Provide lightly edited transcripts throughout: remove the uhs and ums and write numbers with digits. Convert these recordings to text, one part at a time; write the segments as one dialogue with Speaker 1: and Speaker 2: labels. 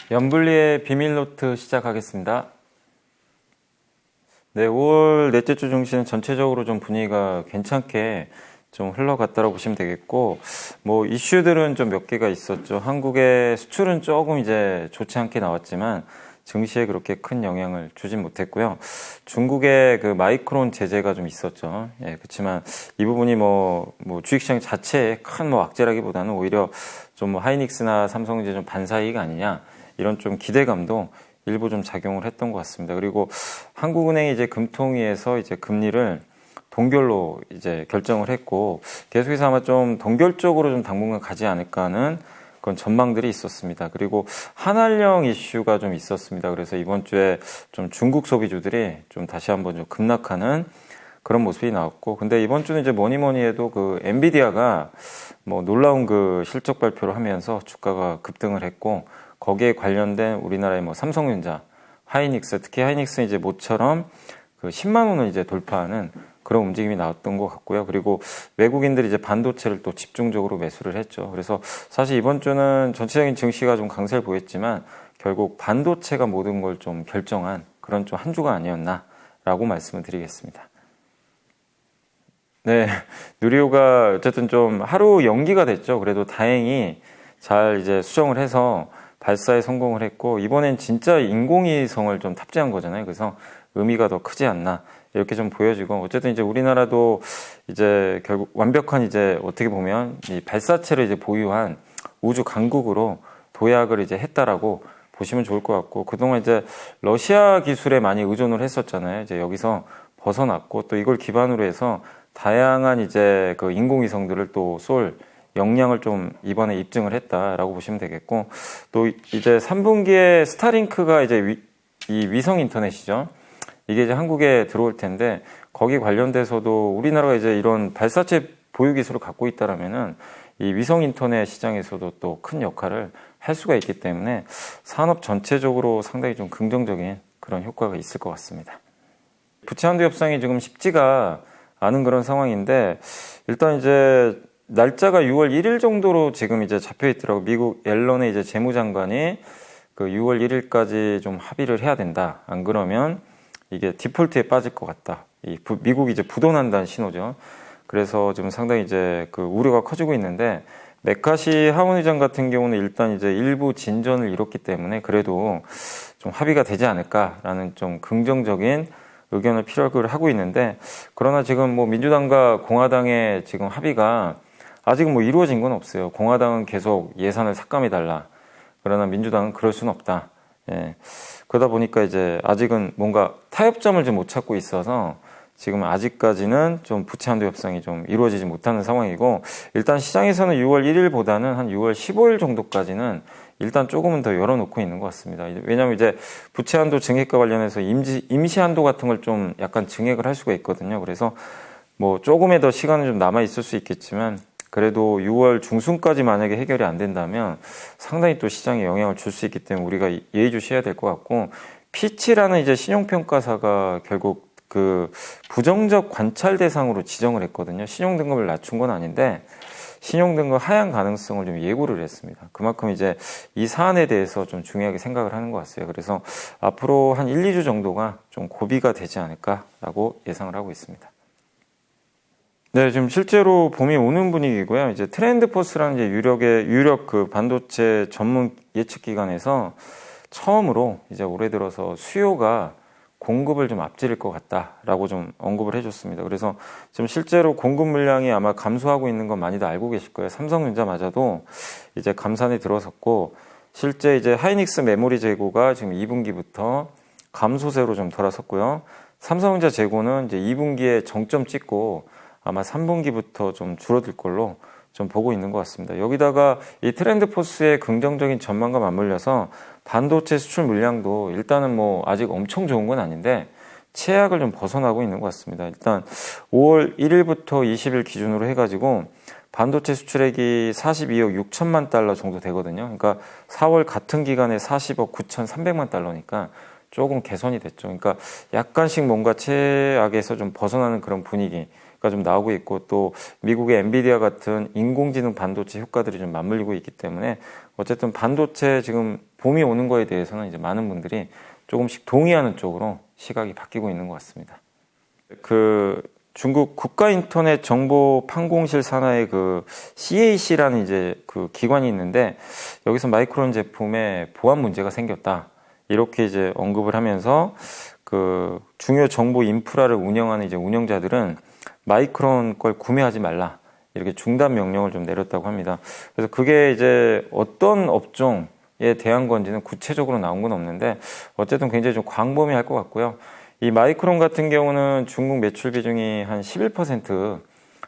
Speaker 1: 염블리의 비밀노트 시작하겠습니다. 네, 5월 넷째 주 증시는 전체적으로 좀 분위기가 괜찮게 좀 흘러갔다고 보시면 되겠고, 뭐 이슈들은 좀 몇 개가 있었죠. 한국의 수출은 조금 이제 좋지 않게 나왔지만 증시에 그렇게 큰 영향을 주진 못했고요. 중국의 그 마이크론 제재가 좀 있었죠. 예, 그렇지만 이 부분이 뭐 주식시장 자체에 큰 뭐 악재라기보다는 오히려 좀 뭐 하이닉스나 삼성전자 좀 반사이익 아니냐, 이런 좀 기대감도 일부 좀 작용을 했던 것 같습니다. 그리고 한국은행이 이제 금통위에서 이제 금리를 동결로 이제 결정을 했고, 계속해서 아마 좀 동결적으로 좀 당분간 가지 않을까 하는 그런 전망들이 있었습니다. 그리고 한알령 이슈가 좀 있었습니다. 그래서 이번 주에 좀 중국 소비주들이 좀 다시 한번 좀 급락하는 그런 모습이 나왔고, 근데 이번 주는 이제 뭐니 해도 그 엔비디아가 뭐 놀라운 그 실적 발표를 하면서 주가가 급등을 했고, 거기에 관련된 우리나라의 뭐 삼성전자, 하이닉스, 특히 하이닉스는 이제 모처럼 그 10만 원을 이제 돌파하는 그런 움직임이 나왔던 것 같고요. 그리고 외국인들이 이제 반도체를 또 집중적으로 매수를 했죠. 그래서 사실 이번 주는 전체적인 증시가 좀 강세를 보였지만 결국 반도체가 모든 걸 좀 결정한 그런 좀 한 주가 아니었나라고 말씀을 드리겠습니다. 네, 누리호가 어쨌든 좀 하루 연기가 됐죠. 그래도 다행히 잘 이제 수정을 해서 발사에 성공을 했고, 이번엔 진짜 인공위성을 좀 탑재한 거잖아요. 그래서 의미가 더 크지 않나, 이렇게 좀 보여지고, 어쨌든 이제 우리나라도 이제 결국 완벽한 이제 어떻게 보면 이 발사체를 이제 보유한 우주 강국으로 도약을 이제 했다라고 보시면 좋을 것 같고, 그동안 이제 러시아 기술에 많이 의존을 했었잖아요. 이제 여기서 벗어났고, 또 이걸 기반으로 해서 다양한 이제 그 인공위성들을 또 쏠 역량을 좀 이번에 입증을 했다라고 보시면 되겠고, 또 이제 3분기에 스타링크가 이제 이 위성 인터넷이죠. 이게 이제 한국에 들어올 텐데, 거기 관련돼서도 우리나라가 이제 이런 발사체 보유 기술을 갖고 있다라면은 이 위성 인터넷 시장에서도 또 큰 역할을 할 수가 있기 때문에 산업 전체적으로 상당히 좀 긍정적인 그런 효과가 있을 것 같습니다. 부채 한도 협상이 지금 쉽지가 않은 그런 상황인데, 일단 이제 날짜가 6월 1일 정도로 지금 이제 잡혀 있더라고. 미국 옐런의 이제 재무장관이 그 6월 1일까지 좀 합의를 해야 된다. 안 그러면 이게 디폴트에 빠질 것 같다. 미국이 이제 부도난다는 신호죠. 그래서 지금 상당히 이제 그 우려가 커지고 있는데, 메카시 하원 의장 같은 경우는 일단 이제 일부 진전을 이뤘기 때문에 그래도 좀 합의가 되지 않을까라는 좀 긍정적인 의견을 피력을 하고 있는데, 그러나 지금 뭐 민주당과 공화당의 지금 합의가 아직 뭐 이루어진 건 없어요. 공화당은 계속 예산을 삭감해달라. 그러나 민주당은 그럴 수는 없다. 예. 그러다 보니까 이제 아직은 뭔가 타협점을 좀 못 찾고 있어서 지금 아직까지는 좀 부채 한도 협상이 좀 이루어지지 못하는 상황이고, 일단 시장에서는 6월 1일보다는 한 6월 15일 정도까지는 일단 조금은 더 열어놓고 있는 것 같습니다. 왜냐하면 이제 부채 한도 증액과 관련해서 임시 한도 같은 걸 좀 약간 증액을 할 수가 있거든요. 그래서 뭐 조금의 더 시간은 좀 남아 있을 수 있겠지만, 그래도 6월 중순까지 만약에 해결이 안 된다면 상당히 또 시장에 영향을 줄 수 있기 때문에 우리가 예의주시해야 될 것 같고, 피치라는 이제 신용평가사가 결국 그 부정적 관찰 대상으로 지정을 했거든요. 신용등급을 낮춘 건 아닌데 신용등급 하향 가능성을 좀 예고를 했습니다. 그만큼 이제 이 사안에 대해서 좀 중요하게 생각을 하는 것 같아요. 그래서 앞으로 한 1, 2주 정도가 좀 고비가 되지 않을까라고 예상을 하고 있습니다. 네, 지금 실제로 봄이 오는 분위기고요. 이제 트렌드포스라는 이제 유력 그 반도체 전문 예측 기관에서 처음으로 이제 올해 들어서 수요가 공급을 좀 앞지를 것 같다라고 좀 언급을 해줬습니다. 그래서 지금 실제로 공급 물량이 아마 감소하고 있는 건 많이들 알고 계실 거예요. 삼성전자마저도 이제 감산에 들어섰고, 실제 이제 하이닉스 메모리 재고가 지금 2분기부터 감소세로 좀 돌아섰고요. 삼성전자 재고는 이제 2분기에 정점 찍고 아마 3분기부터 좀 줄어들 걸로 좀 보고 있는 것 같습니다. 여기다가 이 트렌드포스의 긍정적인 전망과 맞물려서 반도체 수출 물량도 일단은 뭐 아직 엄청 좋은 건 아닌데 최악을 좀 벗어나고 있는 것 같습니다. 일단 5월 1일부터 20일 기준으로 해가지고 반도체 수출액이 42억 6천만 달러 정도 되거든요. 그러니까 4월 같은 기간에 40억 9,300만 달러니까 조금 개선이 됐죠. 그러니까 약간씩 뭔가 최악에서 좀 벗어나는 그런 분위기. 그러니까 좀 나오고 있고 또 미국의 엔비디아 같은 인공지능 반도체 효과들이 좀 맞물리고 있기 때문에 어쨌든 반도체 지금 봄이 오는 거에 대해서는 이제 많은 분들이 조금씩 동의하는 쪽으로 시각이 바뀌고 있는 것 같습니다. 그 중국 국가인터넷 정보판공실 산하의 그 CAC라는 이제 그 기관이 있는데 여기서 마이크론 제품에 보안 문제가 생겼다. 이렇게 이제 언급을 하면서 그 중요 정보 인프라를 운영하는 이제 운영자들은 마이크론 걸 구매하지 말라. 이렇게 중단 명령을 좀 내렸다고 합니다. 그래서 그게 이제 어떤 업종에 대한 건지는 구체적으로 나온 건 없는데 어쨌든 굉장히 좀 광범위할 것 같고요. 이 마이크론 같은 경우는 중국 매출 비중이 한 11%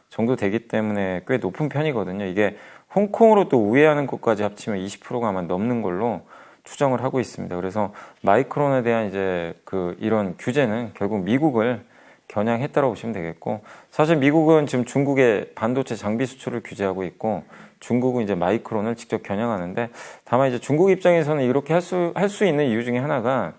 Speaker 1: 정도 되기 때문에 꽤 높은 편이거든요. 이게 홍콩으로 또 우회하는 것까지 합치면 20%가 아마 넘는 걸로 추정을 하고 있습니다. 그래서 마이크론에 대한 이제 그 이런 규제는 결국 미국을 겨냥했다고 보시면 되겠고, 사실 미국은 지금 중국의 반도체 장비 수출을 규제하고 있고 중국은 이제 마이크론을 직접 겨냥하는데, 다만 이제 중국 입장에서는 이렇게 할 수 있는 이유 중에 하나가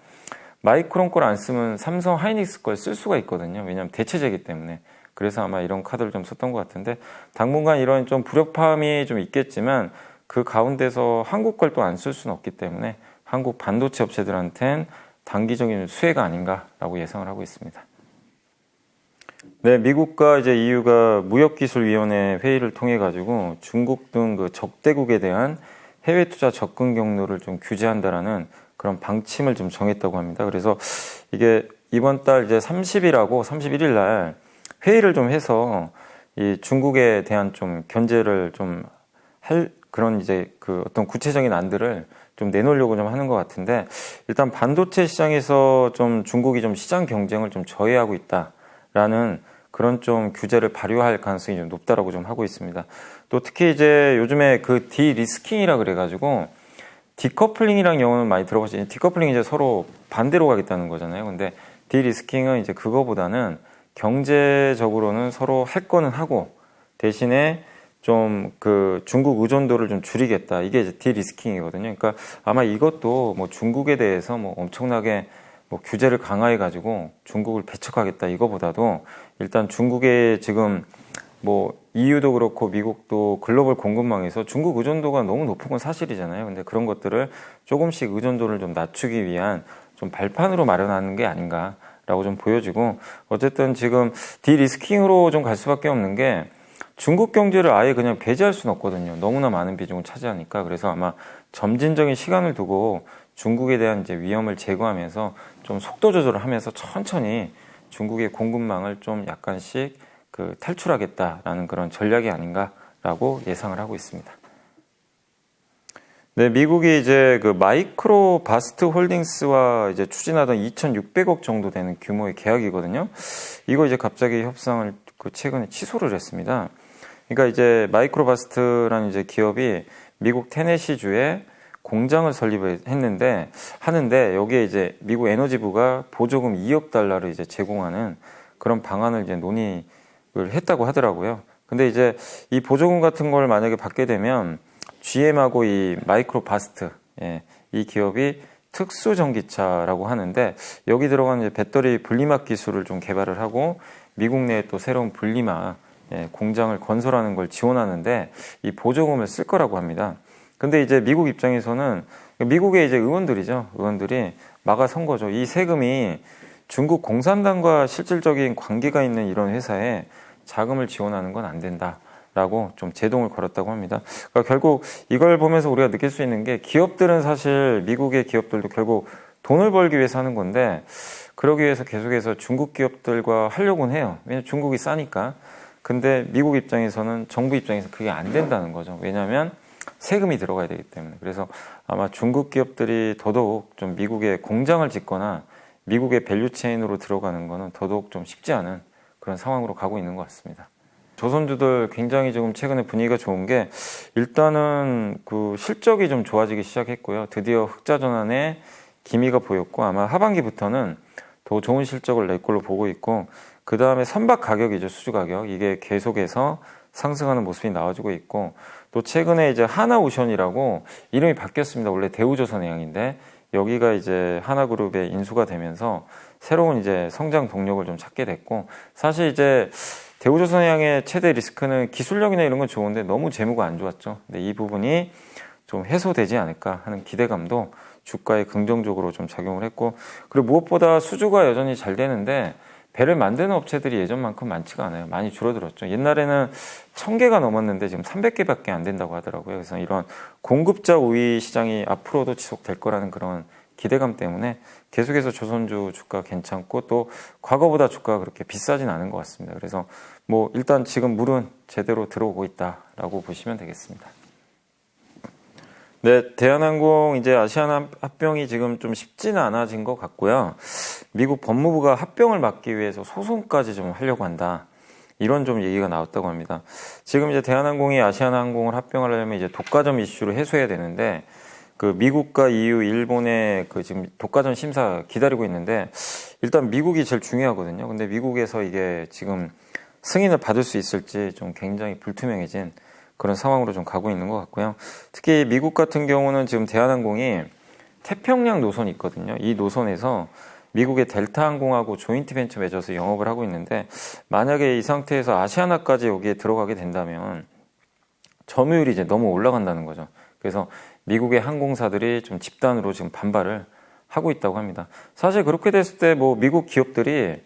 Speaker 1: 마이크론 걸 안 쓰면 삼성 하이닉스 걸 쓸 수가 있거든요. 왜냐하면 대체제이기 때문에. 그래서 아마 이런 카드를 좀 썼던 것 같은데, 당분간 이런 좀 불협화음이 좀 있겠지만 그 가운데서 한국 걸 또 안 쓸 수는 없기 때문에 한국 반도체 업체들한텐 단기적인 수혜가 아닌가라고 예상을 하고 있습니다. 네, 미국과 이제 EU가 무역기술위원회 회의를 통해 가지고 중국 등 그 적대국에 대한 해외 투자 접근 경로를 좀 규제한다라는 그런 방침을 좀 정했다고 합니다. 그래서 이게 이번 달 이제 30일하고 31일 날 회의를 좀 해서 이 중국에 대한 좀 견제를 좀 할 그런 이제 그 어떤 구체적인 안들을 좀 내놓으려고 좀 하는 것 같은데, 일단 반도체 시장에서 좀 중국이 좀 시장 경쟁을 좀 저해하고 있다라는 그런 좀 규제를 발효할 가능성이 좀 높다라고 좀 하고 있습니다. 또 특히 이제 요즘에 그 디리스킹이라 그래가지고 디커플링이라는 용어는 많이 들어보시죠. 디커플링이 이제 서로 반대로 가겠다는 거잖아요. 근데 디리스킹은 이제 그거보다는 경제적으로는 서로 할 거는 하고 대신에 좀 그 중국 의존도를 좀 줄이겠다. 이게 이제 디리스킹이거든요. 그러니까 아마 이것도 뭐 중국에 대해서 뭐 엄청나게 뭐 규제를 강화해 가지고 중국을 배척하겠다 이거보다도 일단 중국의 지금 뭐 EU도 그렇고 미국도 글로벌 공급망에서 중국 의존도가 너무 높은 건 사실이잖아요. 근데 그런 것들을 조금씩 의존도를 좀 낮추기 위한 좀 발판으로 마련하는 게 아닌가라고 좀 보여지고, 어쨌든 지금 디리스킹으로 좀 갈 수밖에 없는 게 중국 경제를 아예 그냥 배제할 수는 없거든요. 너무나 많은 비중을 차지하니까. 그래서 아마 점진적인 시간을 두고 중국에 대한 이제 위험을 제거하면서 좀 속도 조절을 하면서 천천히 중국의 공급망을 좀 약간씩 그 탈출하겠다라는 그런 전략이 아닌가라고 예상을 하고 있습니다. 네, 미국이 이제 그 마이크로 바스트 홀딩스와 이제 추진하던 2,600억 정도 되는 규모의 계약이거든요. 이거 이제 갑자기 협상을 그 최근에 취소를 했습니다. 그러니까 이제 마이크로 바스트라는 이제 기업이 미국 테네시주에 공장을 설립했는데 하는데 여기에 이제 미국 에너지부가 보조금 2억 달러를 이제 제공하는 그런 방안을 이제 논의를 했다고 하더라고요. 근데 이제 이 보조금 같은 걸 만약에 받게 되면 GM하고 이 마이크로 바스트, 이 기업이 특수 전기차라고 하는데 여기 들어가는 이제 배터리 분리막 기술을 좀 개발을 하고 미국 내에 또 새로운 분리막 공장을 건설하는 걸 지원하는데 이 보조금을 쓸 거라고 합니다. 근데 이제 미국 입장에서는 미국의 이제 의원들이 막아선 거죠. 이 세금이 중국 공산당과 실질적인 관계가 있는 이런 회사에 자금을 지원하는 건 안 된다라고 좀 제동을 걸었다고 합니다. 그러니까 결국 이걸 보면서 우리가 느낄 수 있는 게 기업들은 사실 미국의 기업들도 결국 돈을 벌기 위해서 하는 건데 그러기 위해서 계속해서 중국 기업들과 하려고는 해요. 왜냐하면 중국이 싸니까. 근데 미국 입장에서는 정부 입장에서 그게 안 된다는 거죠. 왜냐하면 세금이 들어가야 되기 때문에. 그래서 아마 중국 기업들이 더더욱 좀 미국에 공장을 짓거나 미국의 밸류체인으로 들어가는 거는 더더욱 좀 쉽지 않은 그런 상황으로 가고 있는 것 같습니다. 조선주들 굉장히 지금 최근에 분위기가 좋은 게 일단은 그 실적이 좀 좋아지기 시작했고요. 드디어 흑자 전환에 기미가 보였고 아마 하반기부터는 더 좋은 실적을 낼 걸로 보고 있고, 그 다음에 선박 가격이죠. 수주 가격. 이게 계속해서 상승하는 모습이 나와주고 있고, 또 최근에 이제 하나오션이라고 이름이 바뀌었습니다. 원래 대우조선해양인데 여기가 이제 하나그룹에 인수가 되면서 새로운 이제 성장 동력을 좀 찾게 됐고, 사실 이제 대우조선해양의 최대 리스크는 기술력이나 이런 건 좋은데 너무 재무가 안 좋았죠. 근데 이 부분이 좀 해소되지 않을까 하는 기대감도 주가에 긍정적으로 좀 작용을 했고, 그리고 무엇보다 수주가 여전히 잘 되는데 배를 만드는 업체들이 예전만큼 많지가 않아요. 많이 줄어들었죠. 옛날에는 1000개가 넘었는데 지금 300개밖에 안 된다고 하더라고요. 그래서 이런 공급자 우위 시장이 앞으로도 지속될 거라는 그런 기대감 때문에 계속해서 조선주 주가 괜찮고, 또 과거보다 주가가 그렇게 비싸진 않은 것 같습니다. 그래서 뭐 일단 지금 물은 제대로 들어오고 있다라고 보시면 되겠습니다. 네, 대한항공 이제 아시아나 합병이 지금 좀 쉽지는 않아진 것 같고요. 미국 법무부가 합병을 막기 위해서 소송까지 좀 하려고 한다, 이런 좀 얘기가 나왔다고 합니다. 지금 이제 대한항공이 아시아나항공을 합병하려면 이제 독과점 이슈를 해소해야 되는데, 그 미국과 EU, 일본의 그 지금 독과점 심사 기다리고 있는데, 일단 미국이 제일 중요하거든요. 근데 미국에서 이게 지금 승인을 받을 수 있을지 좀 굉장히 불투명해진 그런 상황으로 좀 가고 있는 것 같고요. 특히 미국 같은 경우는 지금 대한항공이 태평양 노선이 있거든요. 이 노선에서 미국의 델타항공하고 조인트 벤처 맺어서 영업을 하고 있는데, 만약에 이 상태에서 아시아나까지 여기에 들어가게 된다면 점유율이 이제 너무 올라간다는 거죠. 그래서 미국의 항공사들이 좀 집단으로 지금 반발을 하고 있다고 합니다. 사실 그렇게 됐을 때 뭐 미국 기업들이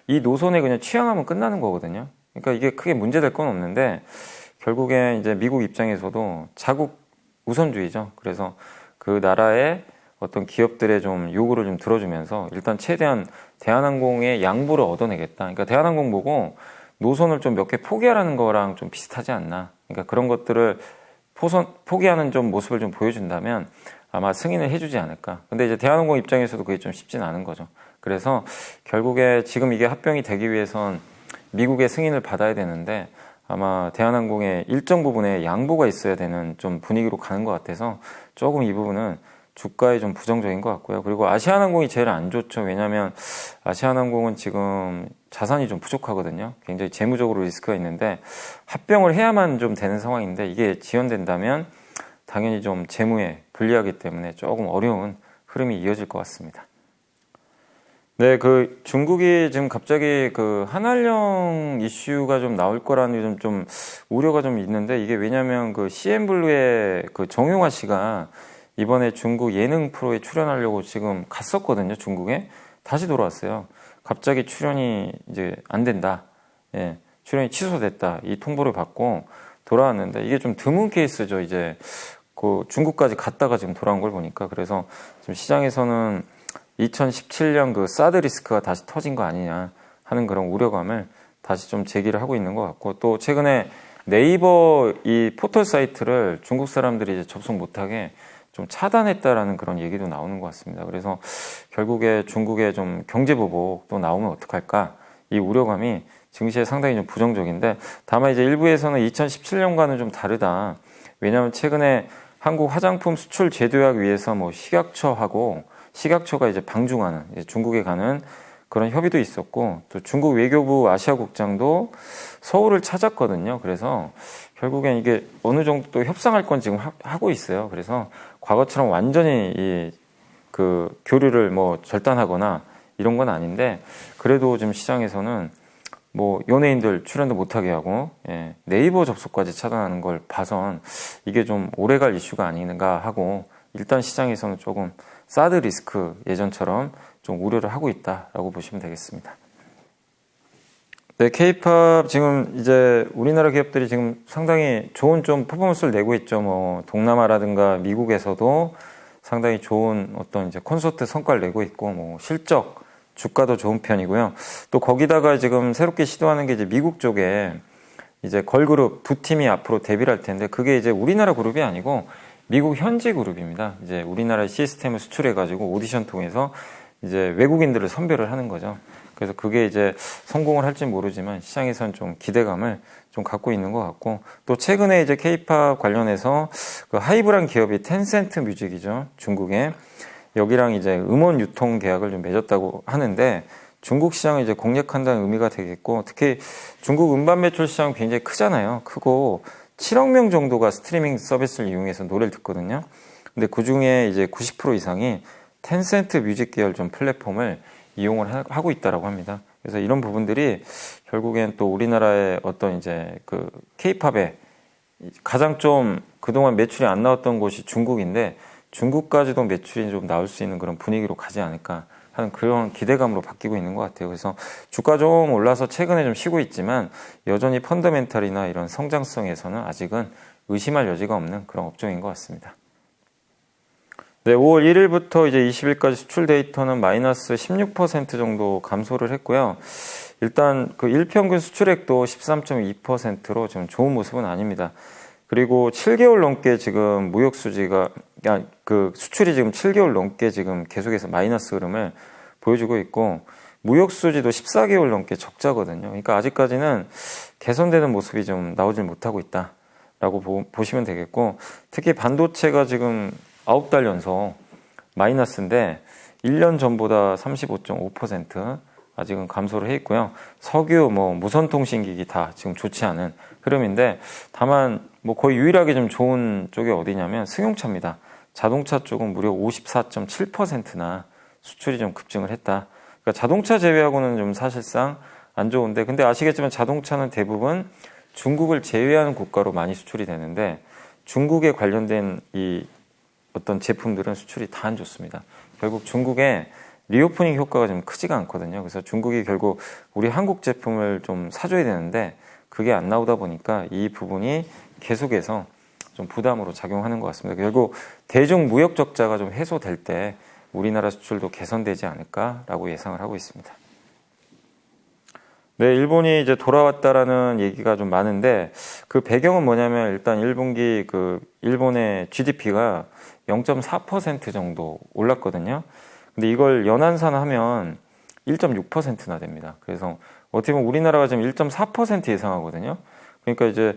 Speaker 1: 이 노선에 그냥 취항하면 끝나는 거거든요. 그러니까 이게 크게 문제될 건 없는데, 결국엔 이제 미국 입장에서도 자국 우선주의죠. 그래서 그 나라의 어떤 기업들의 좀 요구를 좀 들어주면서 일단 최대한 대한항공의 양보를 얻어내겠다. 그러니까 대한항공 보고 노선을 좀 몇 개 포기하라는 거랑 좀 비슷하지 않나. 그러니까 그런 것들을 포기하는 좀 모습을 좀 보여준다면 아마 승인을 해주지 않을까. 근데 이제 대한항공 입장에서도 그게 좀 쉽지는 않은 거죠. 그래서 결국에 지금 이게 합병이 되기 위해선 미국의 승인을 받아야 되는데, 아마 대한항공의 일정 부분에 양보가 있어야 되는 좀 분위기로 가는 것 같아서 조금 이 부분은 주가에 좀 부정적인 것 같고요. 그리고 아시아나항공이 제일 안 좋죠. 왜냐하면 아시아나항공은 지금 자산이 좀 부족하거든요. 굉장히 재무적으로 리스크가 있는데, 합병을 해야만 좀 되는 상황인데, 이게 지연된다면 당연히 좀 재무에 불리하기 때문에 조금 어려운 흐름이 이어질 것 같습니다. 네, 그 중국이 지금 갑자기 그 한알령 이슈가 좀 나올 거라는 좀 우려가 좀 있는데, 이게 왜냐면 그 CN블루의 그 정용화 씨가 이번에 중국 예능 프로에 출연하려고 지금 갔었거든요. 중국에 다시 돌아왔어요. 갑자기 출연이 이제 안 된다, 예, 출연이 취소됐다, 이 통보를 받고 돌아왔는데, 이게 좀 드문 케이스죠. 이제 그 중국까지 갔다가 지금 돌아온 걸 보니까. 그래서 지금 시장에서는 2017년 그 사드 리스크가 다시 터진 거 아니냐 하는 그런 우려감을 다시 좀 제기를 하고 있는 것 같고, 또 최근에 네이버 이 포털 사이트를 중국 사람들이 이제 접속 못하게 좀 차단했다라는 그런 얘기도 나오는 것 같습니다. 그래서 결국에 중국의 좀 경제 보복 또 나오면 어떡할까, 이 우려감이 증시에 상당히 좀 부정적인데, 다만 이제 일부에서는 2017년과는 좀 다르다. 왜냐하면 최근에 한국 화장품 수출 제도약 위에서 뭐 식약처가 이제 방중하는, 이제 중국에 가는 그런 협의도 있었고, 또 중국 외교부 아시아국장도 서울을 찾았거든요. 그래서 결국엔 이게 어느 정도 또 협상할 건 지금 하고 있어요. 그래서 과거처럼 완전히 그 교류를 뭐 절단하거나 이런 건 아닌데, 그래도 지금 시장에서는 뭐 연예인들 출연도 못하게 하고, 예, 네이버 접속까지 차단하는 걸 봐선 이게 좀 오래갈 이슈가 아닌가 하고, 일단 시장에서는 조금 사드 리스크 예전처럼 좀 우려를 하고 있다라고 보시면 되겠습니다. 네, K-팝 지금 이제 우리나라 기업들이 지금 상당히 좋은 좀 퍼포먼스를 내고 있죠. 뭐 동남아라든가 미국에서도 상당히 좋은 어떤 이제 콘서트 성과를 내고 있고, 뭐 실적 주가도 좋은 편이고요. 또 거기다가 지금 새롭게 시도하는 게 이제 미국 쪽에 이제 걸그룹 두 팀이 앞으로 데뷔를 할 텐데, 그게 이제 우리나라 그룹이 아니고 미국 현지 그룹입니다. 이제 우리나라 시스템을 수출해가지고 오디션 통해서 이제 외국인들을 선별을 하는 거죠. 그래서 그게 이제 성공을 할지 모르지만 시장에서는 좀 기대감을 좀 갖고 있는 것 같고, 또 최근에 이제 K-팝 관련해서 그 하이브란 기업이 텐센트 뮤직이죠. 중국에 여기랑 이제 음원 유통 계약을 좀 맺었다고 하는데, 중국 시장을 이제 공략한다는 의미가 되겠고, 특히 중국 음반 매출 시장은 굉장히 크잖아요. 크고 7억 명 정도가 스트리밍 서비스를 이용해서 노래를 듣거든요. 근데 그 중에 이제 90% 이상이 텐센트 뮤직 계열 좀 플랫폼을 이용을 하고 있다라고 합니다. 그래서 이런 부분들이 결국엔 또 우리나라의 어떤 이제 그 K-팝에 가장 좀 그동안 매출이 안 나왔던 곳이 중국인데 중국까지도 매출이 좀 나올 수 있는 그런 분위기로 가지 않을까 하는 그런 기대감으로 바뀌고 있는 것 같아요. 그래서 주가 좀 올라서 최근에 좀 쉬고 있지만 여전히 펀더멘탈이나 이런 성장성에서는 아직은 의심할 여지가 없는 그런 업종인 것 같습니다. 네, 5월 1일부터 이제 20일까지 수출 데이터는 마이너스 16% 정도 감소를 했고요. 일단 그 일평균 수출액도 13.2%로 좀 좋은 모습은 아닙니다. 그리고 7개월 넘게 지금 무역 수지가 그 수출이 지금 7개월 넘게 지금 계속해서 마이너스 흐름을 보여주고 있고 무역 수지도 14개월 넘게 적자거든요. 그러니까 아직까지는 개선되는 모습이 좀 나오질 못하고 있다라고 보시면 되겠고 특히 반도체가 지금 9달 연속 마이너스인데 1년 전보다 35.5% 아직은 감소를 해 있고요. 석유, 무선통신기기 다 지금 좋지 않은 흐름인데 다만 거의 유일하게 좀 좋은 쪽이 어디냐면 승용차입니다. 자동차 쪽은 무려 54.7%나 수출이 좀 급증을 했다. 그러니까 자동차 제외하고는 좀 사실상 안 좋은데 근데 아시겠지만 자동차는 대부분 중국을 제외하는 국가로 많이 수출이 되는데 중국에 관련된 이 어떤 제품들은 수출이 다 안 좋습니다. 결국 중국의 리오프닝 효과가 좀 크지가 않거든요. 그래서 중국이 결국 우리 한국 제품을 좀 사줘야 되는데 그게 안 나오다 보니까 이 부분이 계속해서 좀 부담으로 작용하는 것 같습니다. 결국 대중 무역 적자가 좀 해소될 때 우리나라 수출도 개선되지 않을까라고 예상을 하고 있습니다. 네, 일본이 이제 돌아왔다라는 얘기가 좀 많은데 그 배경은 뭐냐면 일단 1분기 그 일본의 GDP가 0.4% 정도 올랐거든요. 근데 이걸 연환산하면 1.6%나 됩니다. 그래서 어떻게 보면 우리나라가 지금 1.4% 예상하거든요. 그러니까 이제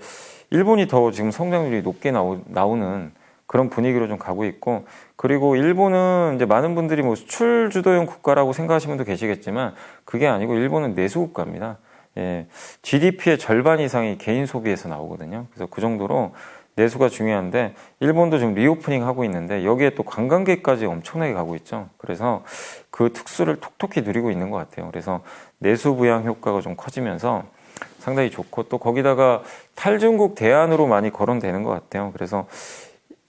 Speaker 1: 일본이 더 지금 성장률이 높게 나오는 그런 분위기로 좀 가고 있고 그리고 일본은 이제 많은 분들이 수출 주도형 국가라고 생각하시는 분도 계시겠지만 그게 아니고 일본은 내수 국가입니다. 예, GDP의 절반 이상이 개인 소비에서 나오거든요. 그래서 그 정도로 내수가 중요한데 일본도 지금 리오프닝 하고 있는데 여기에 또 관광객까지 엄청나게 가고 있죠. 그래서 그 특수를 톡톡히 누리고 있는 것 같아요. 그래서 내수 부양 효과가 좀 커지면서 상당히 좋고 또 거기다가 탈중국 대안으로 많이 거론되는 것 같아요. 그래서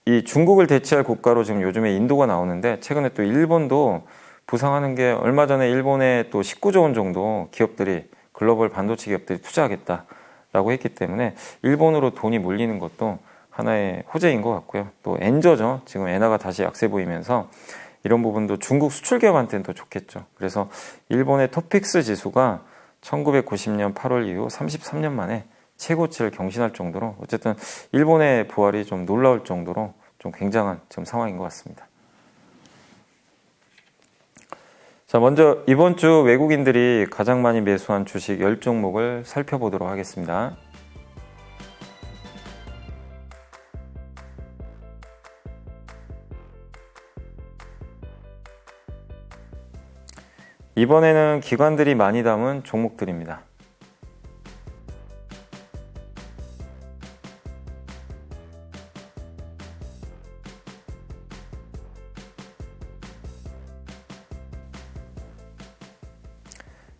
Speaker 1: 이 중국을 대체할 국가로 지금 요즘에 인도가 나오는데 최근에 또 일본도 부상하는 게 얼마 전에 일본에 또 19조 원 정도 기업들이 글로벌 반도체 기업들이 투자하겠다라고 했기 때문에 일본으로 돈이 몰리는 것도 하나의 호재인 것 같고요. 또 엔저죠. 지금 엔화가 다시 약세 보이면서 이런 부분도 중국 수출 기업한테는 더 좋겠죠. 그래서 일본의 토픽스 지수가 1990년 8월 이후 33년 만에 최고치를 경신할 정도로 어쨌든 일본의 부활이 좀 놀라울 정도로 좀 굉장한 지금 상황인 것 같습니다. 자, 먼저 이번 주 외국인들이 가장 많이 매수한 주식 10종목을 살펴보도록 하겠습니다. 이번에는 기관들이 많이 담은 종목들입니다.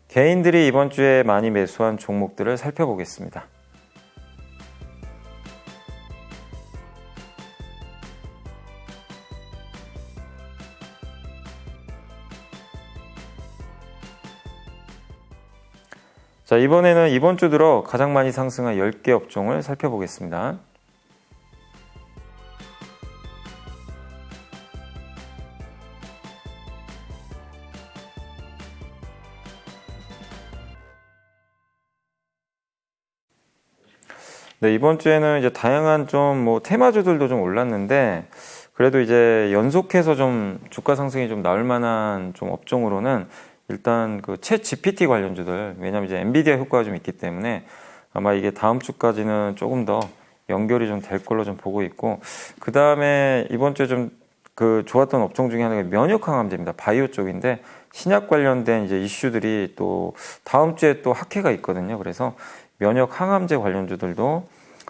Speaker 1: 개인들이 이번 주에 많이 매수한 종목들을 살펴보겠습니다. 자, 이번에는 이번 주 들어 가장 많이 상승한 10개 업종을 살펴보겠습니다. 네, 이번 주에는 이제 다양한 좀 테마주들도 좀 올랐는데 그래도 이제 연속해서 좀 주가 상승이 좀 나올 만한 좀 업종으로는 일단 그 챗 GPT 관련주들, 왜냐면 이제 엔비디아 효과가 좀 있기 때문에 아마 이게 다음 주까지는 조금 더 연결이 좀 될 걸로 좀 보고 있고, 그 다음에 이번 주에 좀 그 좋았던 업종 중에 하나가 면역 항암제입니다. 바이오 쪽인데 신약 관련된 이제 이슈들이 또 다음 주에 또 학회가 있거든요. 그래서 면역 항암제 관련주들도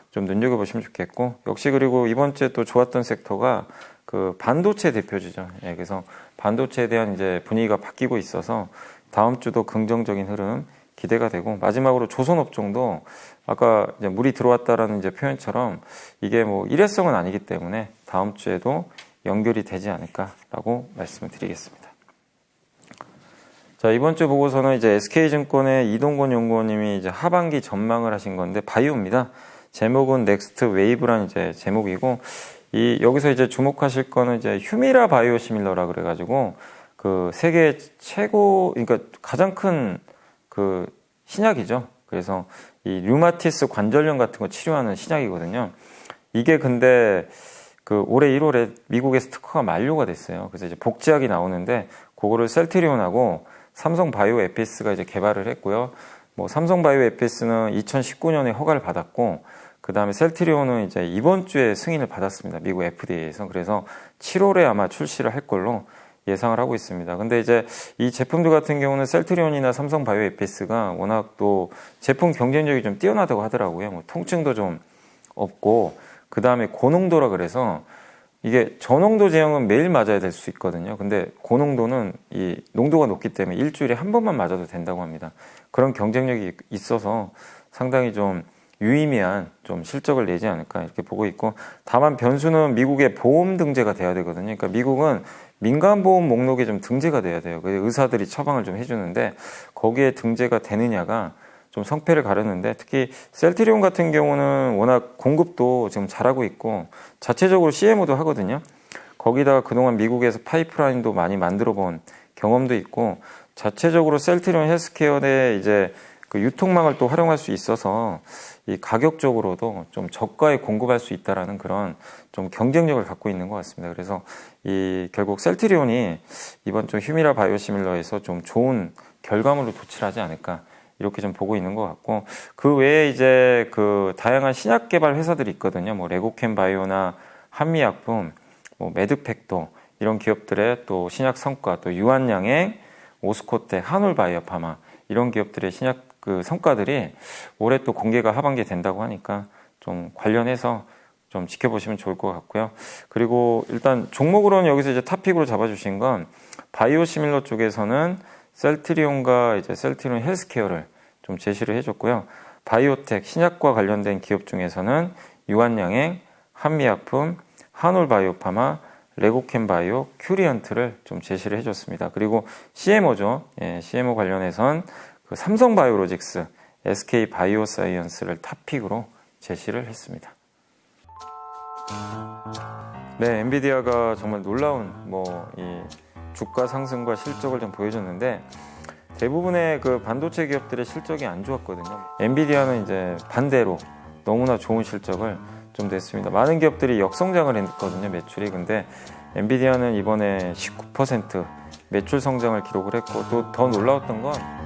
Speaker 1: 좀 눈여겨보시면 좋겠고, 역시 그리고 이번 주에 또 좋았던 섹터가 그 반도체 대표주죠. 예, 그래서 반도체에 대한 이제 분위기가 바뀌고 있어서 다음 주도 긍정적인 흐름 기대가 되고, 마지막으로 조선업종도 아까 이제 물이 들어왔다라는 이제 표현처럼 이게 뭐 일회성은 아니기 때문에 다음 주에도 연결이 되지 않을까라고 말씀을 드리겠습니다. 자, 이번 주 보고서는 이제 SK증권의 이동건 연구원님이 이제 하반기 전망을 하신 건데 바이오입니다. 제목은 넥스트 웨이브라는 이제 제목이고, 여기서 이제 주목하실 거는 이제 휴미라 바이오시밀러라 그래가지고 그 세계 최고, 그러니까 가장 큰 그 신약이죠. 그래서 이 류마티스 관절염 같은 거 치료하는 신약이거든요. 이게 근데 그 올해 1월에 미국에서 특허가 만료가 됐어요. 그래서 이제 복제약이 나오는데 그거를 셀트리온하고 삼성 바이오 에피스가 이제 개발을 했고요. 뭐 삼성 바이오 에피스는 2019년에 허가를 받았고, 그 다음에 셀트리온은 이제 이번 주에 승인을 받았습니다. 미국 FDA에서. 그래서 7월에 아마 출시를 할 걸로 예상을 하고 있습니다. 근데 이제 이 제품들 같은 경우는 셀트리온이나 삼성 바이오 에피스가 워낙 또 제품 경쟁력이 좀 뛰어나다고 하더라고요. 뭐 통증도 좀 없고, 그 다음에 고농도라 그래서 이게 저농도 제형은 매일 맞아야 될 수 있거든요. 근데 고농도는 이 농도가 높기 때문에 일주일에 한 번만 맞아도 된다고 합니다. 그런 경쟁력이 있어서 상당히 좀 유의미한 좀 실적을 내지 않을까 이렇게 보고 있고, 다만 변수는 미국의 보험 등재가 돼야 되거든요. 그러니까 미국은 민간보험 목록에 좀 등재가 돼야 돼요. 의사들이 처방을 좀 해주는데 거기에 등재가 되느냐가 좀 성패를 가르는데, 특히 셀트리온 같은 경우는 워낙 공급도 지금 잘하고 있고 자체적으로 CMO도 하거든요. 거기다가 그동안 미국에서 파이프라인도 많이 만들어 본 경험도 있고, 자체적으로 셀트리온 헬스케어의 이제 그 유통망을 또 활용할 수 있어서 이 가격적으로도 좀 저가에 공급할 수 있다라는 그런 좀 경쟁력을 갖고 있는 것 같습니다. 그래서 이 결국 셀트리온이 이번 좀 휴미라 바이오시밀러에서 좀 좋은 결과물로 도출하지 않을까 이렇게 좀 보고 있는 것 같고, 그 외에 이제 그 다양한 신약 개발 회사들이 있거든요. 뭐 레고캠 바이오나 한미약품, 뭐 메드팩도 이런 기업들의 또 신약 성과, 또 유한양행, 오스코텍, 한올바이오파마 이런 기업들의 신약 그 성과들이 올해 또 공개가 하반기에 된다고 하니까 좀 관련해서 좀 지켜보시면 좋을 것 같고요. 그리고 일단 종목으로는 여기서 이제 탑픽으로 잡아주신 건 바이오시밀러 쪽에서는 셀트리온과 이제 셀트리온 헬스케어를 좀 제시를 해줬고요. 바이오텍 신약과 관련된 기업 중에서는 유한양행, 한미약품, 한올바이오파마, 레고캠바이오, 큐리언트를 좀 제시를 해줬습니다. 그리고 CMO죠. 예, CMO 관련해선 그 삼성바이오로직스, SK바이오사이언스를 탑픽으로 제시를 했습니다. 네, 엔비디아가 정말 놀라운 이 주가 상승과 실적을 좀 보여줬는데, 대부분의 그 반도체 기업들의 실적이 안 좋았거든요. 엔비디아는 이제 반대로 너무나 좋은 실적을 좀 냈습니다. 많은 기업들이 역성장을 했거든요, 매출이. 근데 엔비디아는 이번에 19% 매출 성장을 기록을 했고, 또 더 놀라웠던 건